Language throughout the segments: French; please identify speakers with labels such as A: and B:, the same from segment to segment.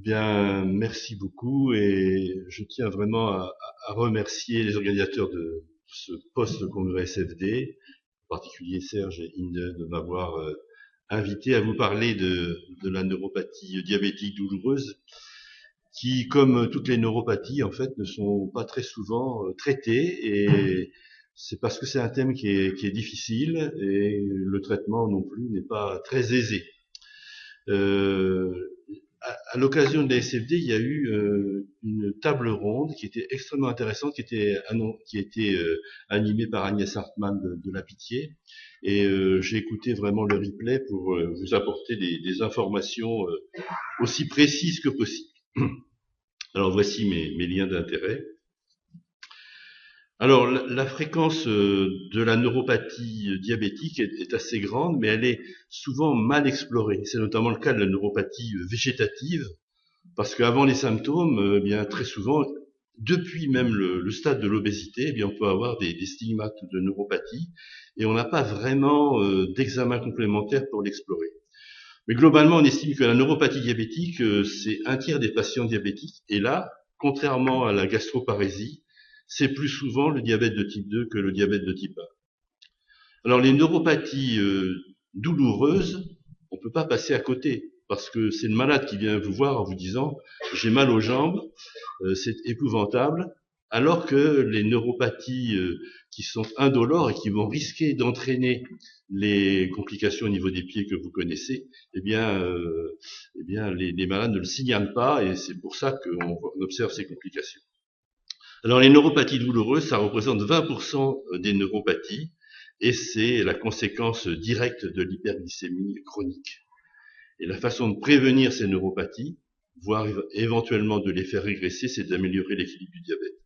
A: Bien, merci beaucoup et je tiens vraiment à remercier les organisateurs de ce post-congrès SFD, en particulier Serge et Inde, de m'avoir invité à vous parler de la neuropathie diabétique douloureuse, qui, comme toutes les neuropathies, en fait, ne sont pas très souvent traitées et c'est parce que c'est un thème qui est difficile et le traitement non plus n'est pas très aisé. Euh, à l'occasion de la SFD, il y a eu une table ronde qui était extrêmement intéressante, qui était animée par Agnès Hartmann de la Pitié. Et j'ai écouté vraiment le replay pour vous apporter des informations aussi précises que possible. Alors voici mes liens d'intérêt. Alors, la fréquence de la neuropathie diabétique est assez grande, mais elle est souvent mal explorée. C'est notamment le cas de la neuropathie végétative, parce qu'avant les symptômes, eh bien très souvent, depuis même le stade de l'obésité, eh bien on peut avoir des stigmates de neuropathie, et on n'a pas vraiment d'examen complémentaire pour l'explorer. Mais globalement, on estime que la neuropathie diabétique, c'est un tiers des patients diabétiques, et là, contrairement à la gastroparésie, c'est plus souvent le diabète de type 2 que le diabète de type 1. Alors les neuropathies douloureuses, on ne peut pas passer à côté, parce que c'est le malade qui vient vous voir en vous disant « j'ai mal aux jambes, c'est épouvantable », alors que les neuropathies qui sont indolores et qui vont risquer d'entraîner les complications au niveau des pieds que vous connaissez, les malades ne le signalent pas et c'est pour ça qu'on observe ces complications. Alors les neuropathies douloureuses, ça représente 20% des neuropathies et c'est la conséquence directe de l'hyperglycémie chronique. Et la façon de prévenir ces neuropathies, voire éventuellement de les faire régresser, c'est d'améliorer l'équilibre du diabète.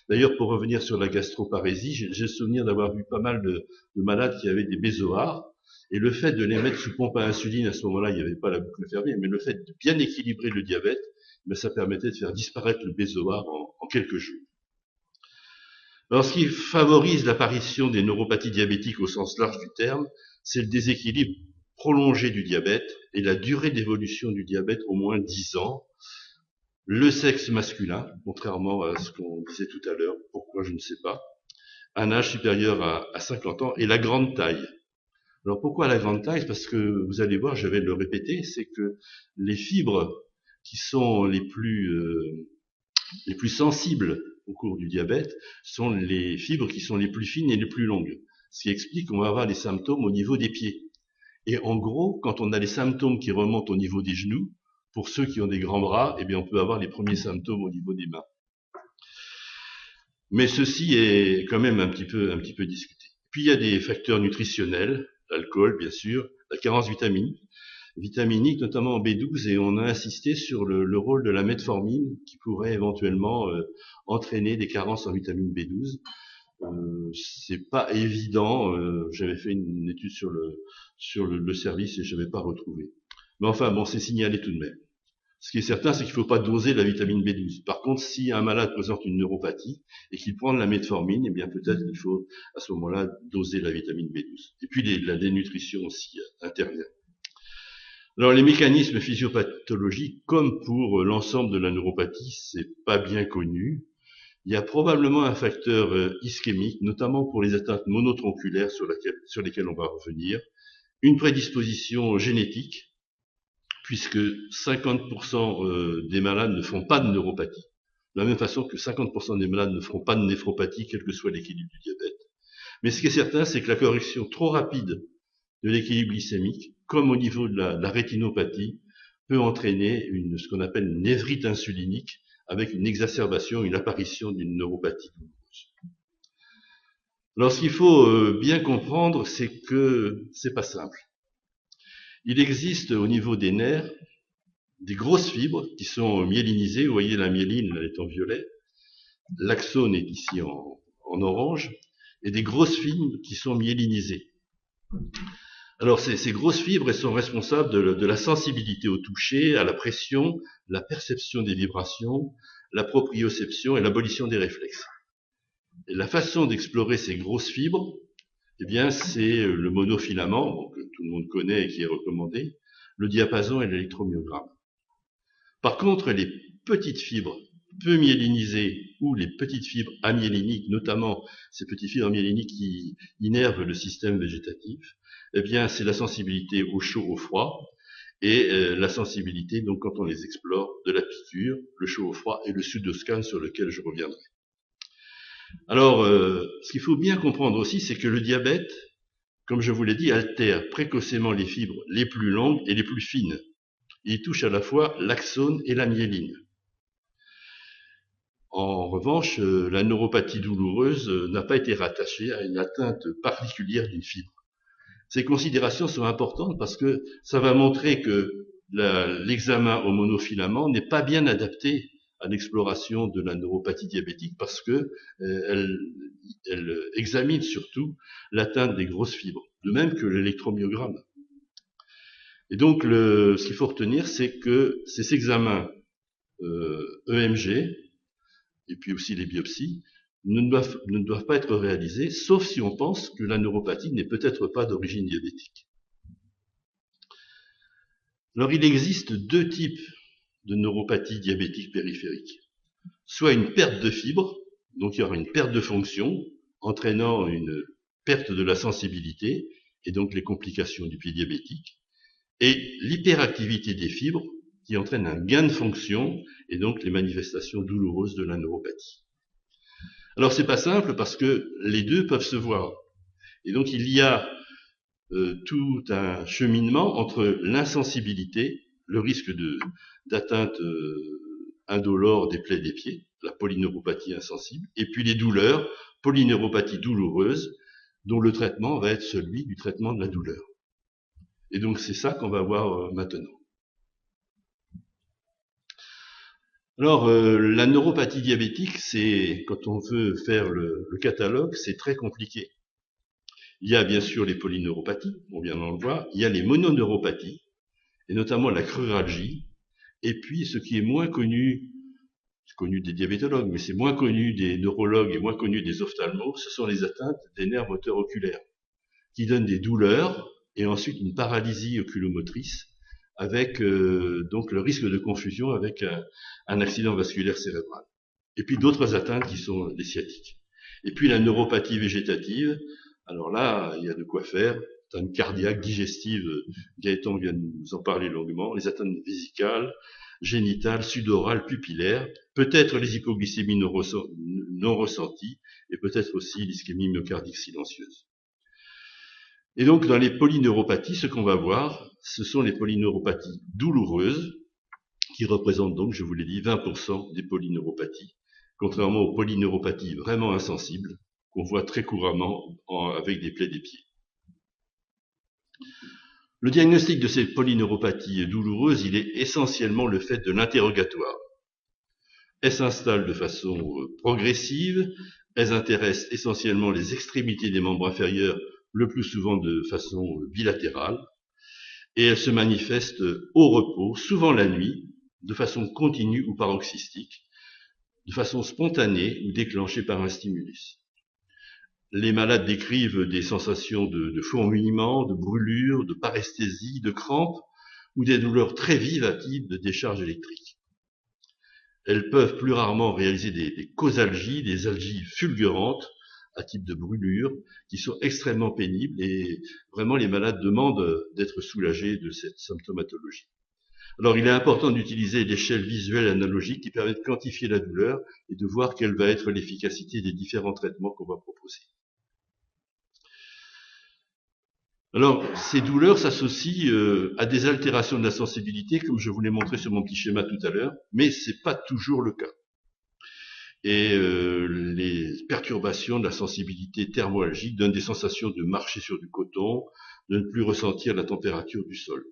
A: D'ailleurs, pour revenir sur la gastroparésie, j'ai le souvenir d'avoir vu pas mal de malades qui avaient des bézoards, et le fait de les mettre sous pompe à insuline, à ce moment-là, il n'y avait pas la boucle fermée, mais le fait de bien équilibrer le diabète, ça permettait de faire disparaître le bézoard en quelques jours. Alors, ce qui favorise l'apparition des neuropathies diabétiques au sens large du terme, c'est le déséquilibre prolongé du diabète et la durée d'évolution du diabète au moins 10 ans. Le sexe masculin, contrairement à ce qu'on disait tout à l'heure, pourquoi je ne sais pas, un âge supérieur à 50 ans et la grande taille. Alors pourquoi la grande taille? Parce que vous allez voir, je vais le répéter, c'est que les fibres qui sont les plus sensibles au cours du diabète sont les fibres qui sont les plus fines et les plus longues. Ce qui explique qu'on va avoir des symptômes au niveau des pieds. Et en gros, quand on a les symptômes qui remontent au niveau des genoux, pour ceux qui ont des grands bras, eh bien, on peut avoir les premiers symptômes au niveau des mains. Mais ceci est quand même un petit peu discuté. Puis il y a des facteurs nutritionnels, l'alcool, bien sûr, la carence vitaminique, notamment en B12, et on a insisté sur le rôle de la metformine qui pourrait éventuellement entraîner des carences en vitamine B12. C'est pas évident. J'avais fait une étude sur le service et je n'avais pas retrouvé. Mais enfin, bon, c'est signalé tout de même. Ce qui est certain, c'est qu'il ne faut pas doser la vitamine B12. Par contre, si un malade présente une neuropathie et qu'il prend de la metformine, eh bien peut-être qu'il faut à ce moment-là doser la vitamine B12. Et puis la dénutrition aussi intervient. Alors les mécanismes physiopathologiques, comme pour l'ensemble de la neuropathie, c'est pas bien connu. Il y a probablement un facteur ischémique, notamment pour les atteintes monotronculaires sur lesquelles on va revenir, une prédisposition génétique, puisque 50% des malades ne font pas de neuropathie, de la même façon que 50% des malades ne feront pas de néphropathie, quel que soit l'équilibre du diabète. Mais ce qui est certain, c'est que la correction trop rapide de l'équilibre glycémique, comme au niveau de la rétinopathie, peut entraîner ce qu'on appelle une névrite insulinique, avec une exacerbation, une apparition d'une neuropathie douloureuse. Alors, ce qu'il faut bien comprendre, c'est que c'est pas simple. Il existe au niveau des nerfs des grosses fibres qui sont myélinisées. Vous voyez la myéline, elle est en violet. L'axone est ici en orange. Et des grosses fibres qui sont myélinisées. Alors, ces grosses fibres, elles sont responsables de la sensibilité au toucher, à la pression, la perception des vibrations, la proprioception et l'abolition des réflexes. Et la façon d'explorer ces grosses fibres, eh bien, c'est le monofilament, que tout le monde connaît et qui est recommandé, le diapason et l'électromyogramme. Par contre, les petites fibres peu myélinisées ou les petites fibres amyéliniques, notamment ces petites fibres amyéliniques qui innervent le système végétatif, eh bien, c'est la sensibilité au chaud, au froid, et la sensibilité, donc quand on les explore, de la piqûre, le chaud au froid et le pseudoscan sur lequel je reviendrai. Alors, ce qu'il faut bien comprendre aussi, c'est que le diabète, comme je vous l'ai dit, altère précocement les fibres les plus longues et les plus fines. Il touche à la fois l'axone et la myéline. En revanche, la neuropathie douloureuse n'a pas été rattachée à une atteinte particulière d'une fibre. Ces considérations sont importantes parce que ça va montrer que l'examen au monofilament n'est pas bien adapté à l'exploration de la neuropathie diabétique parce que elle examine surtout l'atteinte des grosses fibres, de même que l'électromyogramme. Et donc, ce qu'il faut retenir, c'est que ces examens EMG, et puis aussi les biopsies, ne doivent pas être réalisés, sauf si on pense que la neuropathie n'est peut-être pas d'origine diabétique. Alors, il existe deux types de neuropathie diabétique périphérique. Soit une perte de fibres, donc il y aura une perte de fonction, entraînant une perte de la sensibilité, et donc les complications du pied diabétique, et l'hyperactivité des fibres, qui entraîne un gain de fonction, et donc les manifestations douloureuses de la neuropathie. Alors c'est pas simple parce que les deux peuvent se voir. Et donc il y a tout un cheminement entre l'insensibilité, le risque d'atteinte indolore des plaies des pieds, la polyneuropathie insensible, et puis les douleurs, polyneuropathie douloureuse, dont le traitement va être celui du traitement de la douleur. Et donc c'est ça qu'on va voir maintenant. Alors, la neuropathie diabétique, c'est, quand on veut faire le catalogue, c'est très compliqué. Il y a bien sûr les polyneuropathies, on vient d'en le voir, il y a les mononeuropathies, et notamment la cruralgie, et puis ce qui est moins connu, c'est connu des diabétologues, mais c'est moins connu des neurologues et moins connu des ophtalmos, ce sont les atteintes des nerfs moteurs oculaires, qui donnent des douleurs, et ensuite une paralysie oculomotrice, avec donc le risque de confusion avec un accident vasculaire cérébral. Et puis d'autres atteintes qui sont les sciatiques. Et puis la neuropathie végétative, alors là, il y a de quoi faire. Atteintes cardiaques, digestives, Gaëtan vient de nous en parler longuement, les atteintes vésicales, génitales, sudorales, pupillaires, peut-être les hypoglycémies non ressenties, et peut-être aussi l'ischémie myocardique silencieuse. Et donc, dans les polyneuropathies, ce qu'on va voir, ce sont les polyneuropathies douloureuses, qui représentent donc, je vous l'ai dit, 20% des polyneuropathies, contrairement aux polyneuropathies vraiment insensibles, qu'on voit très couramment avec des plaies des pieds. Le diagnostic de ces polyneuropathies douloureuses, il est essentiellement le fait de l'interrogatoire. Elles s'installent de façon progressive, elles intéressent essentiellement les extrémités des membres inférieurs, le plus souvent de façon bilatérale, et elles se manifestent au repos, souvent la nuit, de façon continue ou paroxystique, de façon spontanée ou déclenchée par un stimulus. Les malades décrivent des sensations de fourmillement, de brûlure, de paresthésie, de crampes ou des douleurs très vives à type de décharge électrique. Elles peuvent plus rarement réaliser des causalgies, des algies fulgurantes à type de brûlure, qui sont extrêmement pénibles et vraiment les malades demandent d'être soulagés de cette symptomatologie. Alors il est important d'utiliser l'échelle visuelle analogique qui permet de quantifier la douleur et de voir quelle va être l'efficacité des différents traitements qu'on va proposer. Alors ces douleurs s'associent à des altérations de la sensibilité, comme je vous l'ai montré sur mon petit schéma tout à l'heure, mais c'est pas toujours le cas. Et les perturbations de la sensibilité thermoalgique donnent des sensations de marcher sur du coton, de ne plus ressentir la température du sol.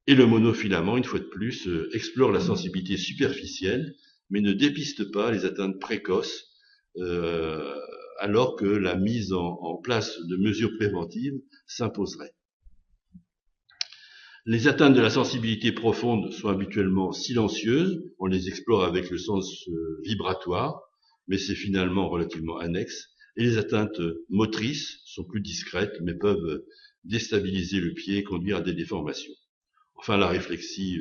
A: Et le monofilament, une fois de plus, explore la sensibilité superficielle, mais ne dépiste pas les atteintes précoces, alors que la mise en place de mesures préventives s'imposerait. Les atteintes de la sensibilité profonde sont habituellement silencieuses, on les explore avec le sens vibratoire, mais c'est finalement relativement annexe, et les atteintes motrices sont plus discrètes, mais peuvent déstabiliser le pied et conduire à des déformations. Enfin, la réflexie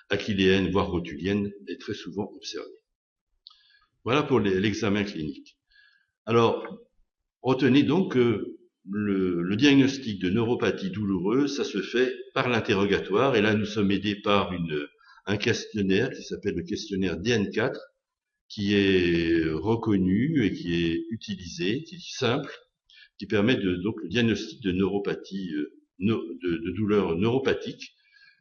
A: achilléenne, voire rotulienne, est très souvent observée. Voilà pour l'examen clinique. Alors, retenez donc que le diagnostic de neuropathie douloureuse, ça se fait par l'interrogatoire, et là nous sommes aidés par un questionnaire qui s'appelle le questionnaire DN4, qui est reconnu et qui est utilisé, qui est simple, qui permet donc le diagnostic de neuropathie, de douleur neuropathique,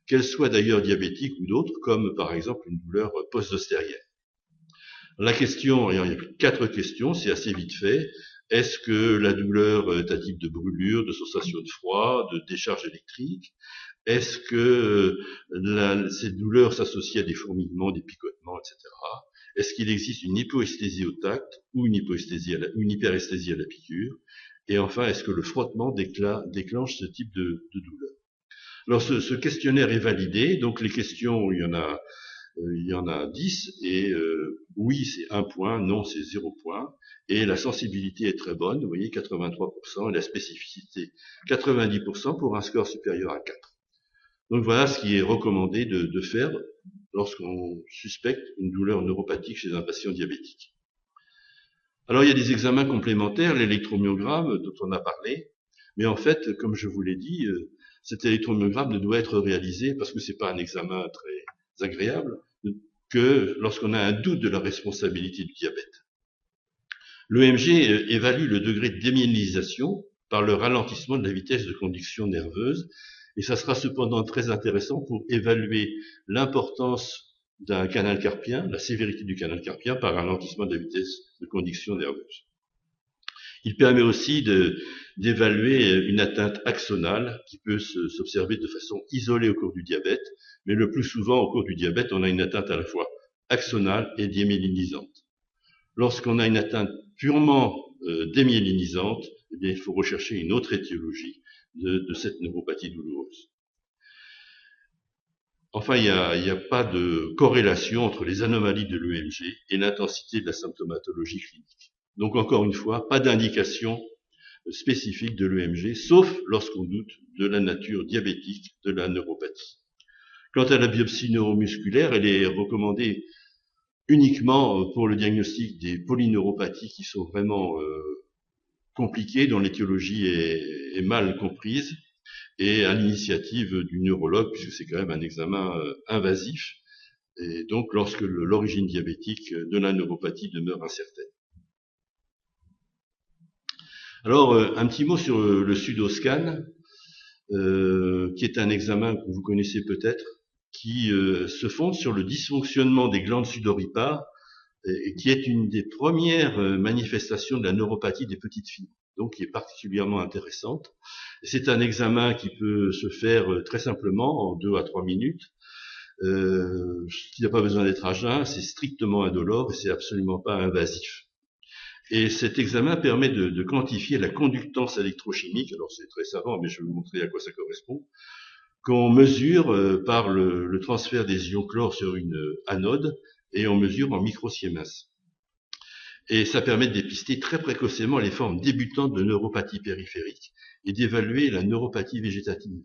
A: qu'elle soit d'ailleurs diabétique ou d'autres, comme par exemple une douleur post-ostérienne. La question, il y a 4 questions, c'est assez vite fait. Est-ce que la douleur est un type de brûlure, de sensation de froid, de décharge électrique? Est-ce que ces douleurs s'associent à des fourmillements, des picotements, etc. Est-ce qu'il existe une hypoesthésie au tact ou une hyperesthésie à la piqûre? Et enfin, est-ce que le frottement déclenche ce type de douleur? Alors, ce questionnaire est validé, donc les questions, il y en a 10, et oui, c'est 1 point, non, c'est 0 point, et la sensibilité est très bonne, vous voyez, 83%, et la spécificité, 90% pour un score supérieur à 4. Donc voilà ce qui est recommandé de faire lorsqu'on suspecte une douleur neuropathique chez un patient diabétique. Alors il y a des examens complémentaires, l'électromyogramme dont on a parlé, mais en fait, comme je vous l'ai dit, cet électromyogramme ne doit être réalisé, parce que c'est pas un examen très agréable, que lorsqu'on a un doute de la responsabilité du diabète. L'EMG évalue le degré de démyélinisation par le ralentissement de la vitesse de conduction nerveuse, et ça sera cependant très intéressant pour évaluer l'importance d'un canal carpien, la sévérité du canal carpien par ralentissement de la vitesse de conduction nerveuse. Il permet aussi d'évaluer une atteinte axonale qui peut s'observer de façon isolée au cours du diabète, mais le plus souvent au cours du diabète, on a une atteinte à la fois axonale et démyélinisante. Lorsqu'on a une atteinte purement démyélinisante, eh bien, il faut rechercher une autre étiologie de cette neuropathie douloureuse. Enfin, il n'y a pas de corrélation entre les anomalies de l'EMG et l'intensité de la symptomatologie clinique. Donc, encore une fois, pas d'indication spécifique de l'EMG, sauf lorsqu'on doute de la nature diabétique de la neuropathie. Quant à la biopsie neuromusculaire, elle est recommandée uniquement pour le diagnostic des polyneuropathies qui sont vraiment compliquées, dont l'étiologie est mal comprise, et à l'initiative du neurologue, puisque c'est quand même un examen invasif, et donc lorsque l'origine diabétique de la neuropathie demeure incertaine. Alors, un petit mot sur le Sudoscan, qui est un examen que vous connaissez peut-être, qui se fonde sur le dysfonctionnement des glandes sudoripares, et qui est une des premières manifestations de la neuropathie des petites filles, donc qui est particulièrement intéressante. C'est un examen qui peut se faire très simplement, en 2 à 3 minutes, qui n'a pas besoin d'être à jeun, c'est strictement indolore et c'est absolument pas invasif. Et cet examen permet de quantifier la conductance électrochimique, alors c'est très savant, mais je vais vous montrer à quoi ça correspond, qu'on mesure par le transfert des ions chlore sur une anode, et on mesure en microsiemens. Et ça permet de dépister très précocement les formes débutantes de neuropathie périphérique et d'évaluer la neuropathie végétative.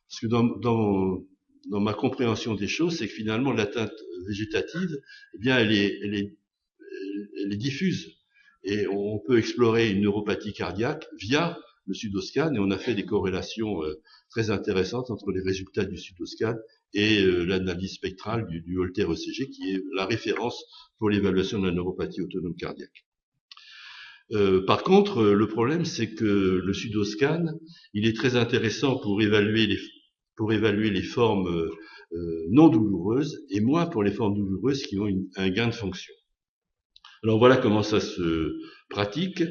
A: Parce que dans ma compréhension des choses, c'est que finalement l'atteinte végétative, eh bien, elle est diffuse. Et on peut explorer une neuropathie cardiaque via le Sudoscan, et on a fait des corrélations très intéressantes entre les résultats du Sudoscan et l'analyse spectrale du Holter ECG, qui est la référence pour l'évaluation de la neuropathie autonome cardiaque. Par contre, le problème, c'est que le Sudoscan, il est très intéressant pour évaluer les formes non douloureuses, et moins pour les formes douloureuses qui ont un gain de fonction. Alors voilà comment ça se pratique.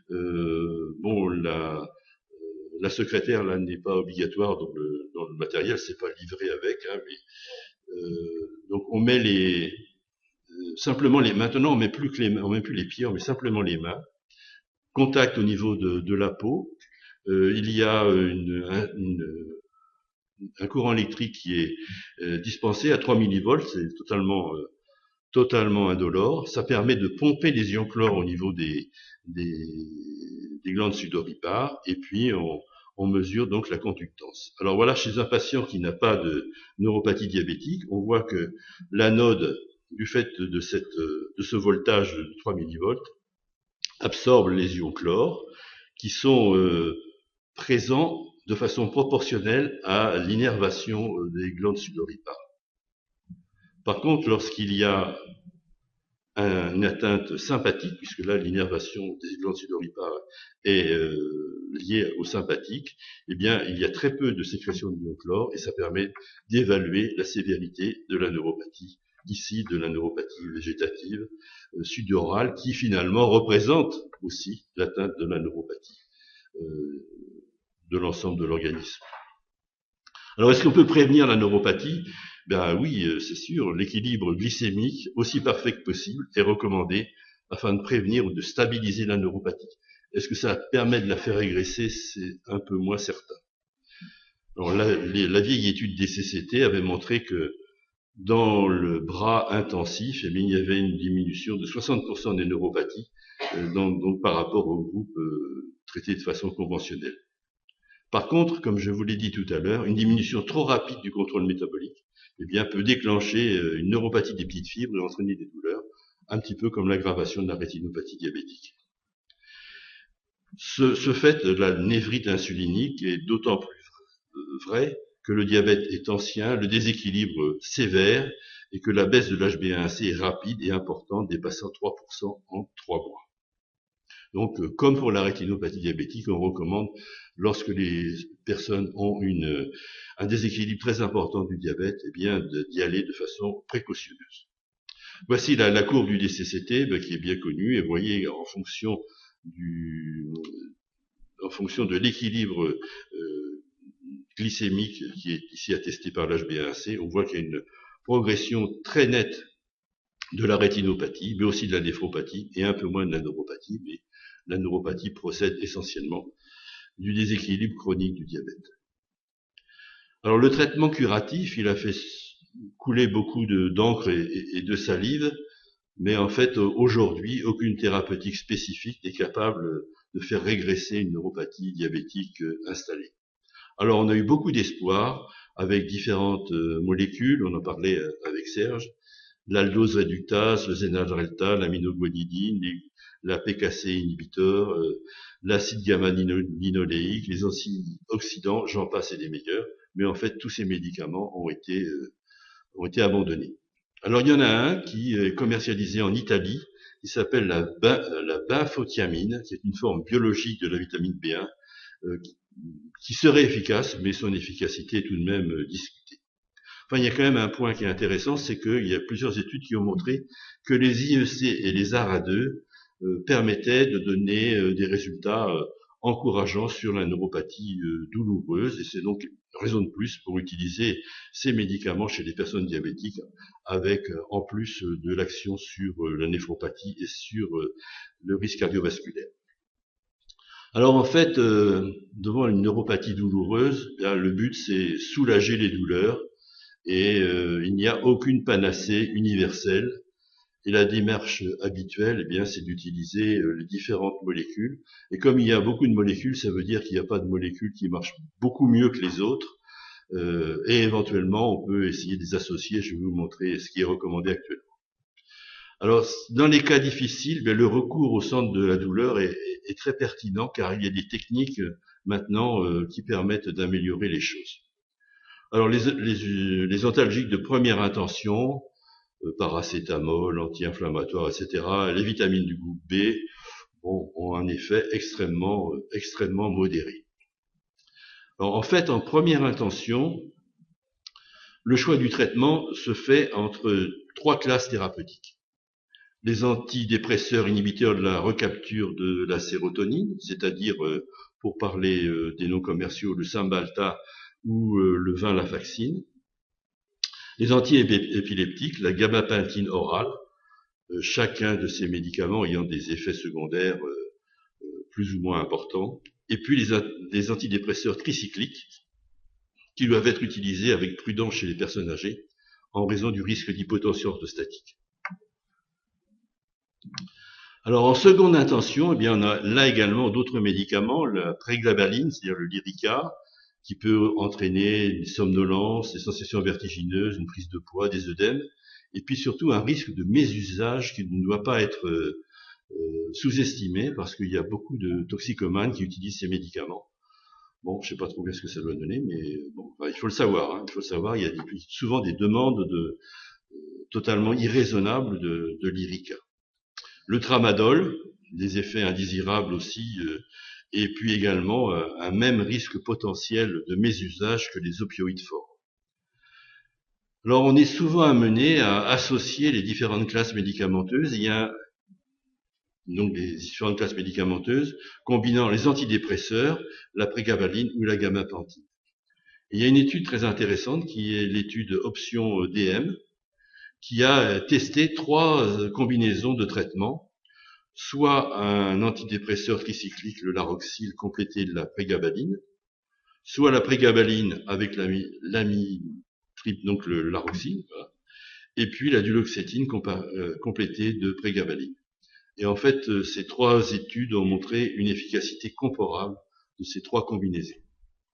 A: Bon, la secrétaire là n'est pas obligatoire dans le matériel, c'est pas livré avec, hein, mais donc on met simplement maintenant on met plus les pieds, on met simplement les mains. Contact au niveau de la peau. Il y a un courant électrique qui est dispensé à 3 millivolts, c'est totalement indolore. Ça permet de pomper les ions chlore au niveau des glandes sudoripares, et puis on mesure donc la conductance. Alors voilà, chez un patient qui n'a pas de neuropathie diabétique, on voit que l'anode, du fait de ce voltage de 3 millivolts, absorbe les ions chlore qui sont présents de façon proportionnelle à l'innervation des glandes sudoripares. Par contre, lorsqu'il y a une atteinte sympathique, puisque là l'innervation des glandes sudoripares est liée au sympathique, eh bien il y a très peu de sécrétion d'ion chlore et ça permet d'évaluer la sévérité de la neuropathie, ici de la neuropathie végétative sudorale, qui finalement représente aussi l'atteinte de la neuropathie de l'ensemble de l'organisme. Alors est-ce qu'on peut prévenir la neuropathie? Ben oui, c'est sûr, l'équilibre glycémique, aussi parfait que possible, est recommandé afin de prévenir ou de stabiliser la neuropathie. Est-ce que ça permet de la faire régresser? C'est un peu moins certain. Alors la vieille étude des CCT avait montré que dans le bras intensif, eh bien, il y avait une diminution de 60% des neuropathies donc par rapport au groupe traité de façon conventionnelle. Par contre, comme je vous l'ai dit tout à l'heure, une diminution trop rapide du contrôle métabolique eh bien, peut déclencher une neuropathie des petites fibres et entraîner des douleurs, un petit peu comme l'aggravation de la rétinopathie diabétique. Ce fait de la névrite insulinique est d'autant plus vrai que le diabète est ancien, le déséquilibre sévère et que la baisse de l'HbA1c est rapide et importante, dépassant 3% en 3 mois. Donc, comme pour la rétinopathie diabétique, on recommande, lorsque les personnes ont un déséquilibre très important du diabète, eh bien, d'y aller de façon précautionneuse. Voici la courbe du DCCT, qui est bien connue, et vous voyez, en fonction de l'équilibre glycémique qui est ici attesté par l'HbA1c, on voit qu'il y a une progression très nette de la rétinopathie, mais aussi de la néphropathie, et un peu moins de la neuropathie, mais la neuropathie procède essentiellement du déséquilibre chronique du diabète. Alors le traitement curatif, il a fait couler beaucoup d'encre et de salive, mais en fait aujourd'hui, aucune thérapeutique spécifique n'est capable de faire régresser une neuropathie diabétique installée. Alors on a eu beaucoup d'espoir avec différentes molécules, on en parlait avec Serge, l'aldose réductase, le zénadrelta, l'aminoguanidine, la PKC inhibiteur, l'acide gamma-linoléique, les antioxydants, j'en passe et des meilleurs, mais en fait tous ces médicaments ont été abandonnés. Alors il y en a un qui est commercialisé en Italie, qui s'appelle la benfotiamine, qui est une forme biologique de la vitamine B1, qui serait efficace, mais son efficacité est tout de même discutée. Enfin, il y a quand même un point qui est intéressant, c'est qu'il y a plusieurs études qui ont montré que les IEC et les ARA2 permettaient de donner des résultats encourageants sur la neuropathie douloureuse, et c'est donc une raison de plus pour utiliser ces médicaments chez les personnes diabétiques, avec en plus de l'action sur la néphropathie et sur le risque cardiovasculaire. Alors en fait, devant une neuropathie douloureuse, le but c'est soulager les douleurs, et il n'y a aucune panacée universelle. Et la démarche habituelle, eh bien, c'est d'utiliser les différentes molécules. Et comme il y a beaucoup de molécules, ça veut dire qu'il n'y a pas de molécules qui marchent beaucoup mieux que les autres. Et éventuellement, on peut essayer de les associer. Je vais vous montrer ce qui est recommandé actuellement. Alors, dans les cas difficiles, le recours au centre de la douleur est très pertinent, car il y a des techniques maintenant qui permettent d'améliorer les choses. Alors, les antalgiques de première intention, paracétamol, anti-inflammatoire, etc., les vitamines du groupe B, ont un effet extrêmement modéré. Alors, en fait, en première intention, le choix du traitement se fait entre 3 classes thérapeutiques. Les antidépresseurs inhibiteurs de la recapture de la sérotonine, c'est-à-dire, pour parler des noms commerciaux, le Cymbalta ou le venlafaxine. Les antiépileptiques, la gabapentine orale, chacun de ces médicaments ayant des effets secondaires plus ou moins importants. Et puis les antidépresseurs tricycliques, qui doivent être utilisés avec prudence chez les personnes âgées, en raison du risque d'hypotension orthostatique. Alors en seconde intention, eh bien on a là également d'autres médicaments, la prégabaline, c'est-à-dire le Lyrica, qui peut entraîner des somnolences, des sensations vertigineuses, une prise de poids, des œdèmes, et puis surtout un risque de mésusage qui ne doit pas être sous-estimé parce qu'il y a beaucoup de toxicomanes qui utilisent ces médicaments. Bon, je sais pas trop ce que ça doit donner, mais bon, il faut le savoir. Hein, il faut le savoir. Il y a souvent des demandes totalement irraisonnables de Lyrica. Le tramadol, des effets indésirables aussi, et puis également un même risque potentiel de mésusage que les opioïdes forts. Alors on est souvent amené à associer les différentes classes médicamenteuses. Il y a donc les différentes classes médicamenteuses combinant les antidépresseurs, la prégabaline ou la gamapentine. Il y a une étude très intéressante qui est l'étude Option DM qui a testé 3 combinaisons de traitements, soit un antidépresseur tricyclique, le Laroxyl, complété de la prégabaline, soit la prégabaline avec donc le Laroxyl, voilà, et puis la duloxétine complétée de prégabaline. Et en fait, ces 3 études ont montré une efficacité comparable de ces 3 combinaisons.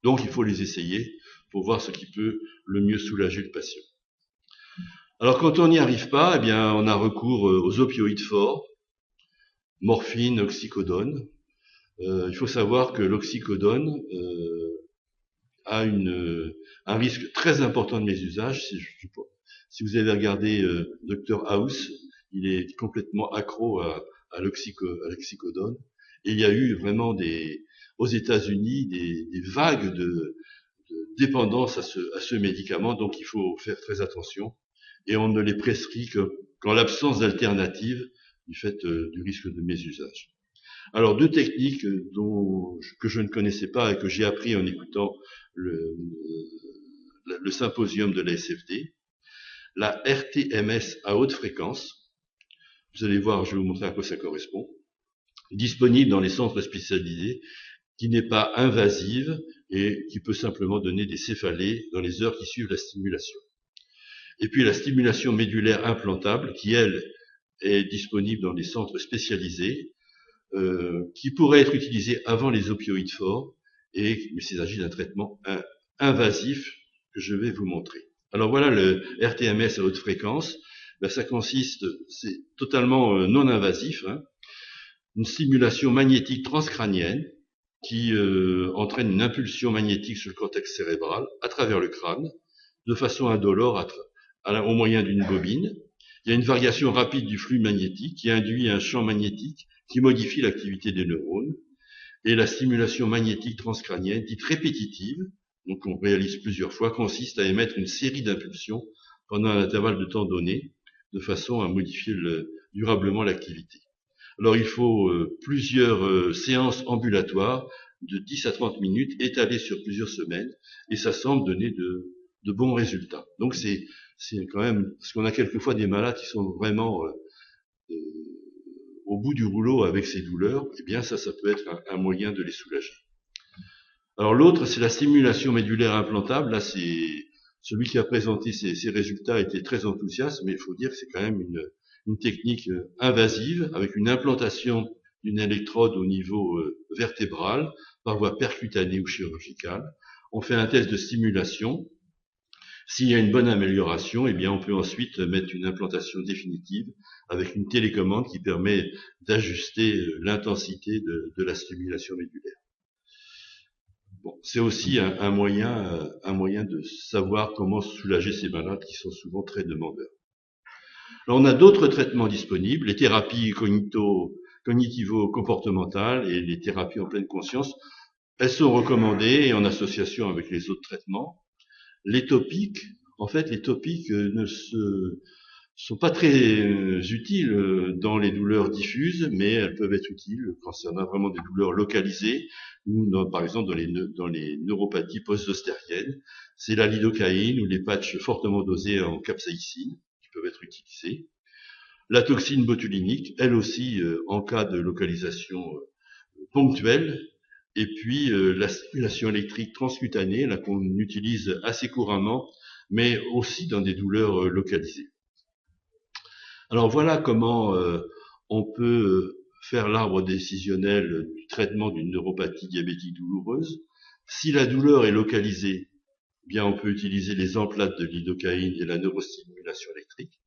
A: Donc il faut les essayer pour voir ce qui peut le mieux soulager le patient. Alors quand on n'y arrive pas, eh bien on a recours aux opioïdes forts, morphine, oxycodone. Il faut savoir que l'oxycodone a un risque très important de mésusage. Si vous avez regardé Dr House, il est complètement accro à l'oxycodone. Et il y a eu vraiment aux États-Unis des vagues de dépendance à ce médicament, donc il faut faire très attention. Et on ne les prescrit qu'en l'absence d'alternative du fait du risque de mésusage. Alors 2 techniques que je ne connaissais pas et que j'ai appris en écoutant le symposium de la SFD, la RTMS à haute fréquence. Vous allez voir, je vais vous montrer à quoi ça correspond. Disponible dans les centres spécialisés, qui n'est pas invasive et qui peut simplement donner des céphalées dans les heures qui suivent la stimulation. Et puis la stimulation médulaire implantable, qui elle est disponible dans les centres spécialisés, qui pourrait être utilisée avant les opioïdes forts, mais il s'agit d'un traitement invasif que je vais vous montrer. Alors voilà le RTMS à haute fréquence. Ça consiste, c'est totalement non invasif, hein, une stimulation magnétique transcrânienne qui entraîne une impulsion magnétique sur le cortex cérébral à travers le crâne, de façon indolore au moyen d'une bobine. Il y a une variation rapide du flux magnétique qui induit un champ magnétique qui modifie l'activité des neurones. Et la stimulation magnétique transcrânienne, dite répétitive, donc on réalise plusieurs fois, consiste à émettre une série d'impulsions pendant un intervalle de temps donné, de façon à modifier durablement l'activité. Alors il faut plusieurs séances ambulatoires de 10 à 30 minutes étalées sur plusieurs semaines, et ça semble donner de bons résultats. Donc c'est quand même, parce qu'on a quelquefois des malades qui sont vraiment au bout du rouleau avec ces douleurs, eh bien ça peut être un moyen de les soulager. Alors l'autre, c'est la stimulation médulaire implantable. Là, c'est celui qui a présenté ces résultats était très enthousiaste, mais il faut dire que c'est quand même une technique invasive avec une implantation d'une électrode au niveau vertébral par voie percutanée ou chirurgicale. On fait un test de stimulation. S'il y a une bonne amélioration, eh bien on peut ensuite mettre une implantation définitive avec une télécommande qui permet d'ajuster l'intensité de la stimulation médulaire. Bon, c'est aussi un moyen de savoir comment soulager ces malades qui sont souvent très demandeurs. Alors on a d'autres traitements disponibles, les thérapies cognitivo-comportementales et les thérapies en pleine conscience. Elles sont recommandées et en association avec les autres traitements. Les topiques, en fait, les topiques sont pas très utiles dans les douleurs diffuses, mais elles peuvent être utiles quand on a vraiment des douleurs localisées, ou par exemple dans les neuropathies post-zostériennes. C'est la lidocaïne ou les patchs fortement dosés en capsaïcine qui peuvent être utilisés. La toxine botulinique, elle aussi, en cas de localisation ponctuelle. Et puis la stimulation électrique transcutanée, là qu'on utilise assez couramment, mais aussi dans des douleurs localisées. Alors voilà comment on peut faire l'arbre décisionnel du traitement d'une neuropathie diabétique douloureuse. Si la douleur est localisée, eh bien on peut utiliser les emplates de lidocaïne et la neurostimulation électrique.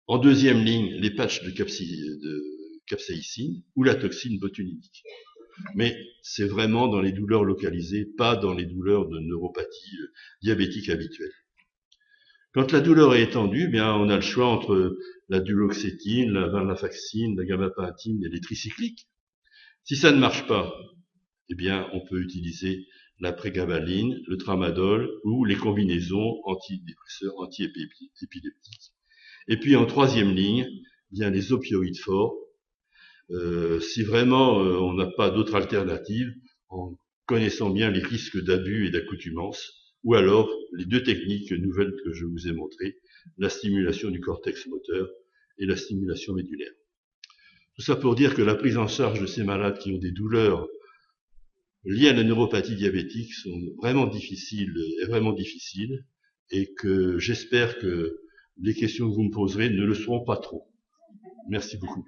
A: En deuxième ligne, les patchs de capsaïcine ou la toxine botulinique. Mais c'est vraiment dans les douleurs localisées, pas dans les douleurs de neuropathie diabétique habituelle. Quand la douleur est étendue, eh bien, on a le choix entre la duloxétine, la venlafaxine, la gabapentin et les tricycliques. Si ça ne marche pas, eh bien, on peut utiliser la prégabaline, le tramadol ou les combinaisons antidépresseurs, anti-épileptiques. Et puis, en troisième ligne, il y a les opioïdes forts. Si vraiment on n'a pas d'autre alternative, en connaissant bien les risques d'abus et d'accoutumance, ou alors les deux techniques nouvelles que je vous ai montrées, la stimulation du cortex moteur et la stimulation médulaire. Tout ça pour dire que la prise en charge de ces malades qui ont des douleurs liées à la neuropathie diabétique sont vraiment difficiles, et que j'espère que les questions que vous me poserez ne le seront pas trop. Merci beaucoup.